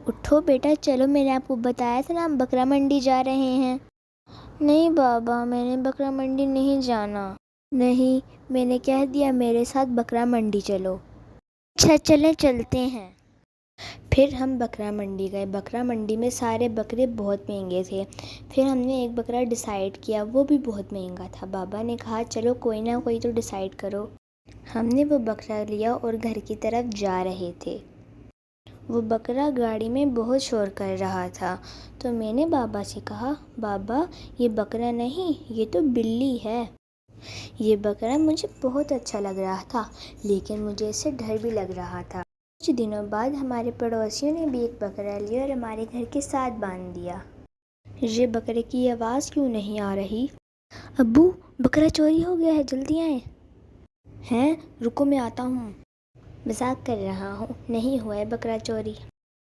اٹھو بیٹا چلو، میں نے آپ کو بتایا تھا نا ہم بکرا منڈی جا رہے ہیں۔ نہیں بابا، میں نے بکرا منڈی نہیں جانا۔ نہیں، میں نے کہہ دیا میرے ساتھ بکرا منڈی چلو۔ اچھا چلیں، چلتے ہیں۔ پھر ہم بکرا منڈی گئے۔ بکرا منڈی میں سارے بکرے بہت مہنگے تھے۔ پھر ہم نے ایک بکرا ڈیسائیڈ کیا، وہ بھی بہت مہنگا تھا۔ بابا نے کہا چلو کوئی نہ کوئی تو ڈیسائیڈ کرو۔ ہم نے وہ بکرا لیا اور گھر کی طرف جا رہے تھے۔ وہ بکرا گاڑی میں بہت شور کر رہا تھا، تو میں نے بابا سے کہا بابا یہ بکرا نہیں، یہ تو بلی ہے۔ یہ بکرا مجھے بہت اچھا لگ رہا تھا، لیکن مجھے اس سے ڈر بھی لگ رہا تھا۔ کچھ دنوں بعد ہمارے پڑوسیوں نے بھی ایک بکرا لیا اور ہمارے گھر کے ساتھ باندھ دیا۔ یہ بکرے کی آواز کیوں نہیں آ رہی؟ ابو بکرا چوری ہو گیا ہے، جلدی آئیں۔ ہیں، رکو میں آتا ہوں۔ مذاق کر رہا ہوں، نہیں ہوا ہے بکرا چوری۔